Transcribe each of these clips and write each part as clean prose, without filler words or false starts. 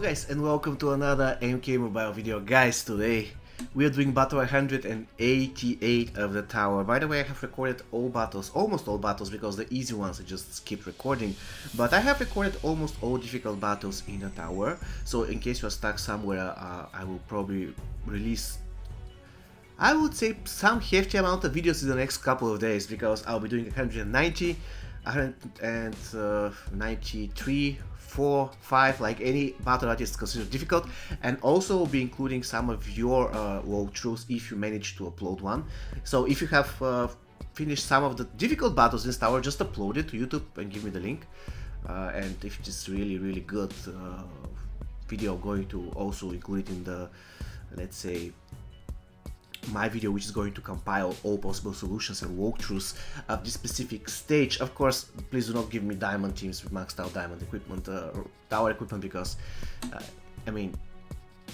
Hello guys and welcome to another MK Mobile video. Guys, today we are doing battle 188 of the tower. By the way, I have recorded all battles, almost all battles, because the easy ones I just skipped recording. But I have recorded almost all difficult battles in the tower. So in case you are stuck somewhere, I will probably release, I would say, some hefty amount of videos in the next couple of days, because I'll be doing 190, 193, 4, 5, like any battle that is considered difficult, and also will be including some of your walkthroughs if you manage to upload one. So if you have finished some of the difficult battles in this tower, just upload it to YouTube and give me the link. And if it's really good video, I'm going to also include it in the, let's say, my video, which is going to compile all possible solutions and walkthroughs of this specific stage. Of course, please do not give me diamond teams with maxed out diamond equipment, tower equipment, because I mean,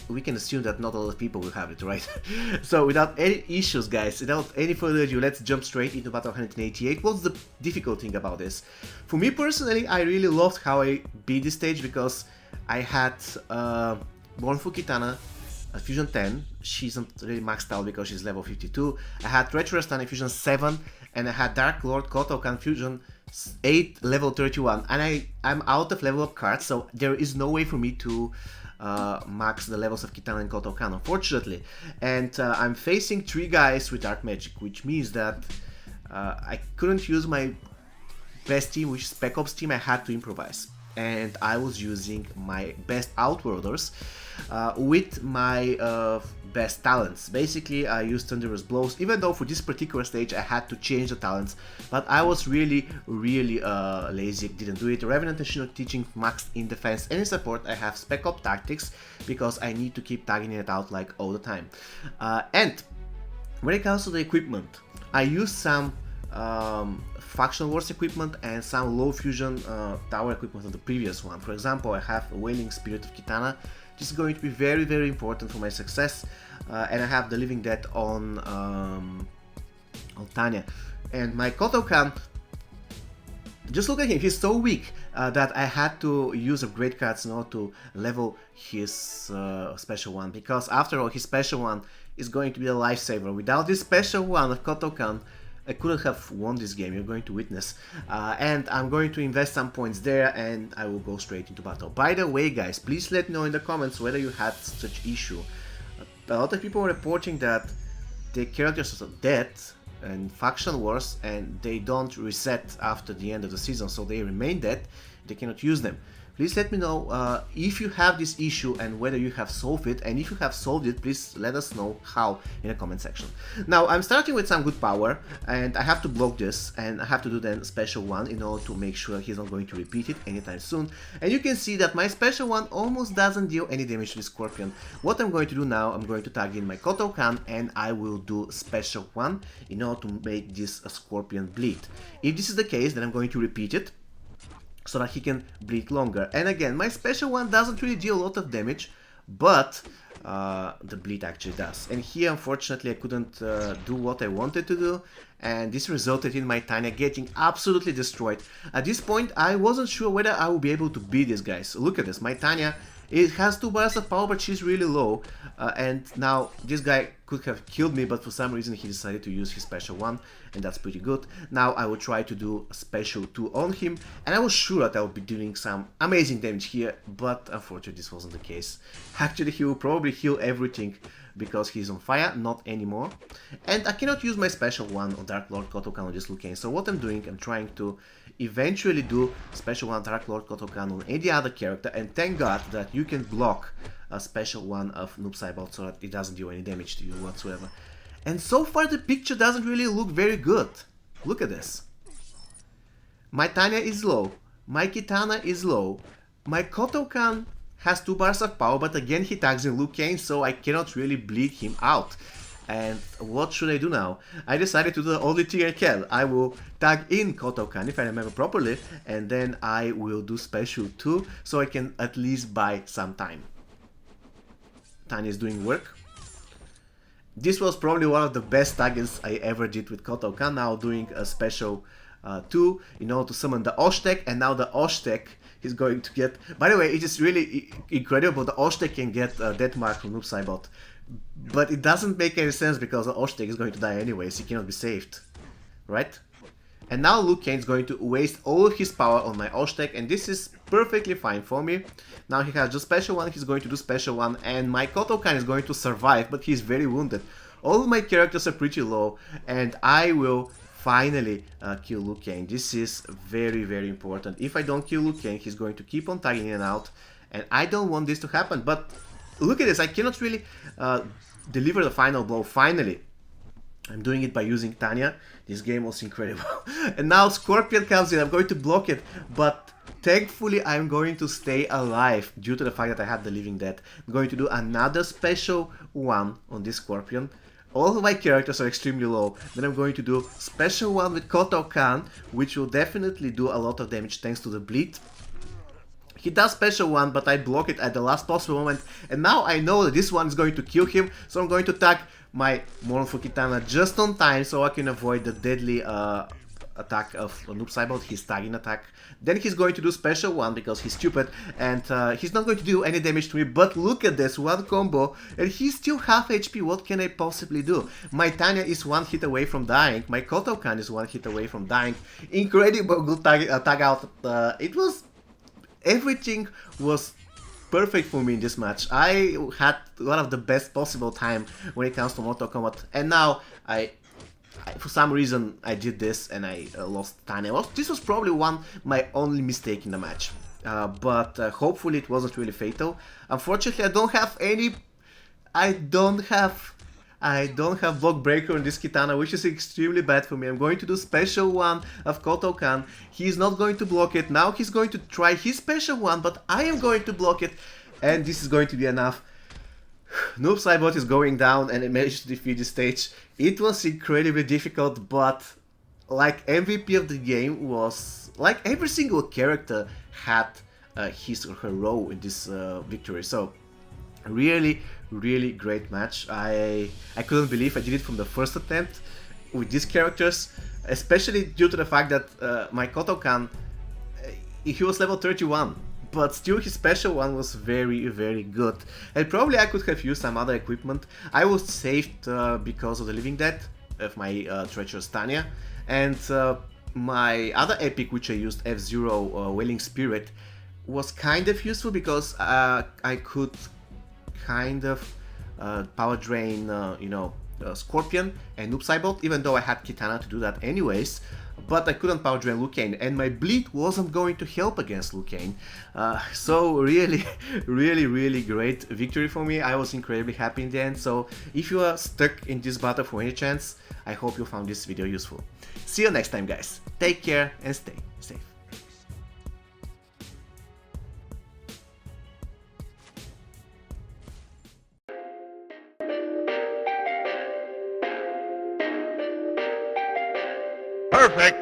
we can assume that not a lot of people will have it, right? So without any issues, guys, without any further ado, let's jump straight into battle 188. What's the difficult thing about this? For me personally, I really loved how I beat this stage, because I had Mournful Kitana at Fusion 10, she's not really maxed out because she's level 52. I had Treacherous Tan at Fusion 7, and I had Dark Lord Kotokan Fusion 8, level 31. And I'm out of level up cards, so there is no way for me to max the levels of Kitana and Kotokan, unfortunately. And I'm facing 3 guys with Dark Magic, which means that I couldn't use my best team, which is Spec Ops team. I had to improvise. And I was using my best Outworlders with my best talents. Basically, I used Thunderous Blows, even though for this particular stage I had to change the talents, but I was really lazy, didn't do it. Revenant and Shield Teaching maxed in defense and in support. I have Spec Op Tactics because I need to keep tagging it out like all the time. And when it comes to the equipment, I used some Factional Wars equipment and some low fusion tower equipment on the previous one. For example, I have a Wailing Spirit of Kitana. This is going to be very important for my success, and I have the Living Death on Tanya. And my Kotokan, just look at him, he's so weak that I had to use upgrade cards in order to level his special one, because after all, his special one is going to be a lifesaver. Without this special one of Kotokan, I couldn't have won this game, you're going to witness. And I'm going to invest some points there, and I will go straight into battle. By the way, guys, please let me know in the comments whether you had such issue. A lot of people are reporting that their characters are dead in Faction Wars, and they don't reset after the end of the season, so they remain dead, they cannot use them. Please let me know if you have this issue and whether you have solved it, and if you have solved it, please let us know how in the comment section. Now, I'm starting with some good power, and I have to block this, and I have to do then special one in order to make sure he's not going to repeat it anytime soon. And you can see that my special one almost doesn't deal any damage to the Scorpion. What I'm going to do now, I'm going to tag in my Kotokan, and I will do special one in order to make this Scorpion bleed. If this is the case, then I'm going to repeat it, so that he can bleed longer. And again, my special one doesn't really deal a lot of damage, but the bleed actually does. And here, unfortunately, I couldn't do what I wanted to do, and this resulted in my Tanya getting absolutely destroyed. At this point, I wasn't sure whether I would be able to beat this guy. So look at this, my Tanya, it has 2 bars of power, but she's really low, and now this guy could have killed me, but for some reason he decided to use his special one, and that's pretty good. Now I will try to do a special 2 on him, and I was sure that I would be doing some amazing damage here, but unfortunately this wasn't the case. Actually, he will probably heal everything because he's on fire, not anymore. And I cannot use my special one on Dark Lord Kotokan on this Liu Kang, so what I'm doing, I'm trying to eventually do special one Dark Lord Kotokan on any other character, and thank God that you can block a special one of Noob Saibot so that it doesn't do any damage to you whatsoever. And so far the picture doesn't really look very good. Look at this. My Tanya is low, my Kitana is low, my Kotokan has 2 bars of power, but again he tags in Liu Kang, so I cannot really bleed him out. And what should I do now? I decided to do the only thing I can. I will tag in Kotokan, if I remember properly, and then I will do special 2, so I can at least buy some time. Tanya is doing work. This was probably one of the best taggings I ever did with Kotokan, now doing a special 2, to summon the Oshtek, and now the Oshtek is going to get... By the way, it is really incredible. The Oshtek can get Death Mark from Noob Saibot. But it doesn't make any sense because the Oshtek is going to die anyways. He cannot be saved. Right? And now Liu Kang is going to waste all of his power on my Oshtek, and this is perfectly fine for me. Now he has just special 1, he's going to do special 1, and my Kotokan is going to survive, but he's very wounded. All of my characters are pretty low, and I will finally kill Liu Kang. This is very, very important. If I don't kill Liu Kang, he's going to keep on tagging in and out, and I don't want this to happen. But look at this, I cannot really deliver the final blow, finally. I'm doing it by using Tanya. This game was incredible. And now Scorpion comes in, I'm going to block it, but thankfully I'm going to stay alive due to the fact that I had the Living Death. I'm going to do another special 1 on this Scorpion. All of my characters are extremely low. Then I'm going to do special 1 with Kotokan, which will definitely do a lot of damage thanks to the bleed. He does special 1, but I block it at the last possible moment, and now I know that this one is going to kill him, so I'm going to tag my Mournful Kitana just on time so I can avoid the deadly attack of Noob Saibot, his tagging attack. Then he's going to do special 1 because he's stupid, and he's not going to do any damage to me, but look at this, 1 combo, and he's still half HP, what can I possibly do? My Tanya is 1 hit away from dying, my Kotokan is 1 hit away from dying. Incredible good tag out, everything was perfect for me in this match. I had one of the best possible time when it comes to Mortal Kombat, and now for some reason I did this and I lost Tanya. This was probably my only mistake in the match, but hopefully it wasn't really fatal. Unfortunately, I don't have block breaker on this Kitana, which is extremely bad for me. I'm going to do special 1 of Kotokan. He's not going to block it. Now he's going to try his special 1, but I am going to block it, and this is going to be enough. Noob Saibot is going down, and I managed to defeat the stage. It was incredibly difficult, but like MVP of the game was... like every single character had his or her role in this victory. So really, really great match. I couldn't believe I did it from the first attempt with these characters, especially due to the fact that my Kotokan, he was level 31, but still his special 1 was very, very good. And probably I could have used some other equipment. I was saved because of the Living Death of my treacherous Tanya, and my other epic, which I used, F-Zero Wailing Spirit, was kind of useful because I could kind of power drain, Scorpion and Noob Saibot, even though I had Kitana to do that anyways, but I couldn't power drain Liu Kang, and my bleed wasn't going to help against Liu Kang. So really, really, really great victory for me. I was incredibly happy in the end, so if you are stuck in this battle for any chance, I hope you found this video useful. See you next time, guys. Take care and stay safe. Perfect.